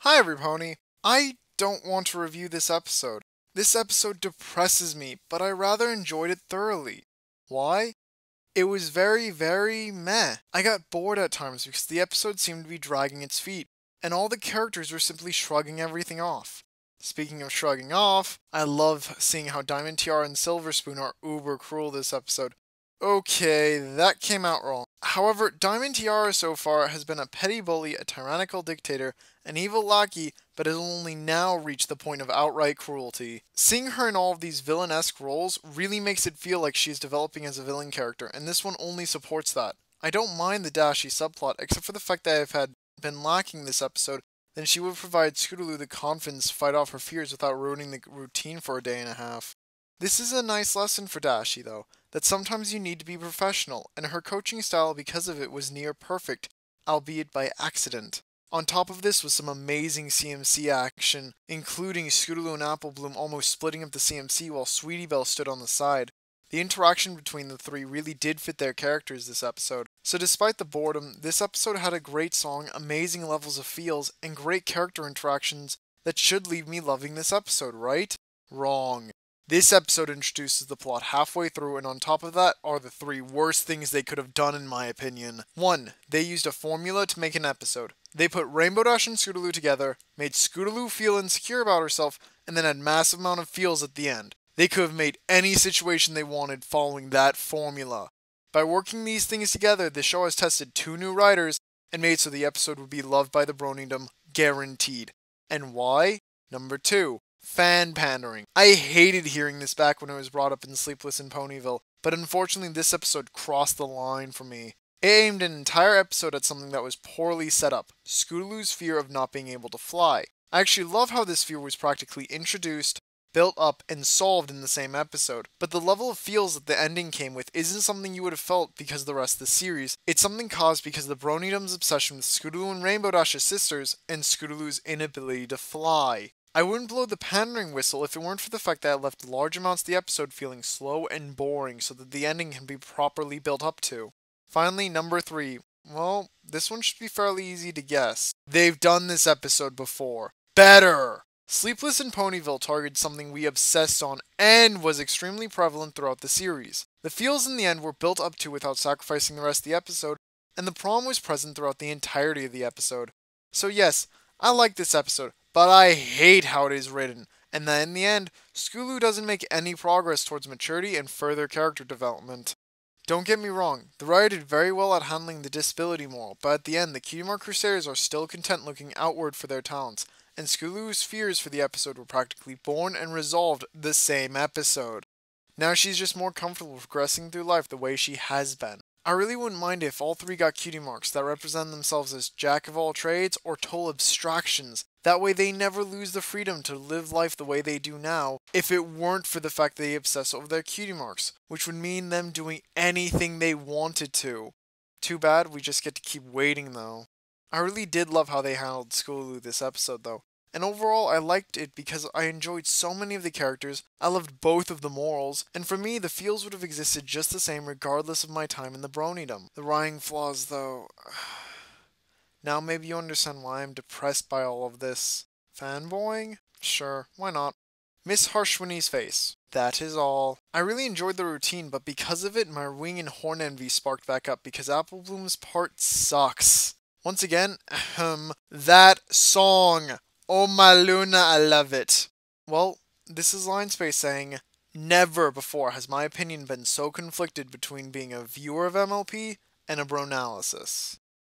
Hi everypony! I don't want to review this episode. This episode depresses me, but I rather enjoyed it thoroughly. Why? It was very meh. I got bored at times because the episode seemed to be dragging its feet, and all the characters were simply shrugging everything off. Speaking of shrugging off, I love seeing how Diamond Tiara and Silver Spoon are uber cruel this episode. Okay, that came out wrong. However, Diamond Tiara so far has been a petty bully, a tyrannical dictator, an evil lackey, but has only now reached the point of outright cruelty. Seeing her in all of these villain-esque roles really makes it feel like she's developing as a villain character, and this one only supports that. I don't mind the Dashi subplot, except for the fact that if had been lacking this episode, then she would provide Scootaloo the confidence to fight off her fears without ruining the routine for a day and a half. This is a nice lesson for Dashi, though, that sometimes you need to be professional, and her coaching style because of it was near perfect, albeit by accident. On top of this was some amazing CMC action, including Scootaloo and Applebloom almost splitting up the CMC while Sweetie Belle stood on the side. The interaction between the three really did fit their characters this episode. So despite the boredom, this episode had a great song, amazing levels of feels, and great character interactions that should leave me loving this episode, right? Wrong. This episode introduces the plot halfway through, and on top of that are the three worst things they could have done in my opinion. 1. They used a formula to make an episode. They put Rainbow Dash and Scootaloo together, made Scootaloo feel insecure about herself, and then had massive amount of feels at the end. They could have made any situation they wanted following that formula. By working these things together, the show has tested 2 new writers and made so the episode would be loved by the Bronydom, guaranteed. And why? Number 2. Fan pandering. I hated hearing this back when it was brought up in Sleepless in Ponyville, but unfortunately this episode crossed the line for me. It aimed an entire episode at something that was poorly set up, Scootaloo's fear of not being able to fly. I actually love how this fear was practically introduced, built up, and solved in the same episode, but the level of feels that the ending came with isn't something you would have felt because of the rest of the series. It's something caused because of the Bronydom's obsession with Scootaloo and Rainbow Dash as sisters, and Scootaloo's inability to fly. I wouldn't blow the pandering whistle if it weren't for the fact that it left large amounts of the episode feeling slow and boring so that the ending can be properly built up to. Finally, number 3. Well, this one should be fairly easy to guess. They've done this episode before. Better! Sleepless in Ponyville targeted something we obsessed on and was extremely prevalent throughout the series. The feels in the end were built up to without sacrificing the rest of the episode, and the prom was present throughout the entirety of the episode. So yes, I like this episode, but I hate how it is written, and that in the end, Scootaloo doesn't make any progress towards maturity and further character development. Don't get me wrong, the writer did very well at handling the disability moral, but at the end, the Cutie Mark Crusaders are still content looking outward for their talents, and Scootaloo's fears for the episode were practically born and resolved the same episode. Now she's just more comfortable progressing through life the way she has been. I really wouldn't mind if all 3 got cutie marks that represent themselves as jack of all trades or total abstractions. That way they never lose the freedom to live life the way they do now if it weren't for the fact they obsess over their cutie marks, which would mean them doing anything they wanted to. Too bad we just get to keep waiting though. I really did love how they handled Scootaloo this episode though. And overall, I liked it because I enjoyed so many of the characters, I loved both of the morals, and for me, the feels would have existed just the same regardless of my time in the Bronydom. The writing flaws, though. Now maybe you understand why I'm depressed by all of this. Fanboying? Sure, why not? Miss Harshwini's face. That is all. I really enjoyed the routine, but because of it, my wing and horn envy sparked back up because Applebloom's part sucks. Once again, that song. Oh my Luna, I love it. Well, this is Linespace saying, never before has my opinion been so conflicted between being a viewer of MLP and a bronalysis.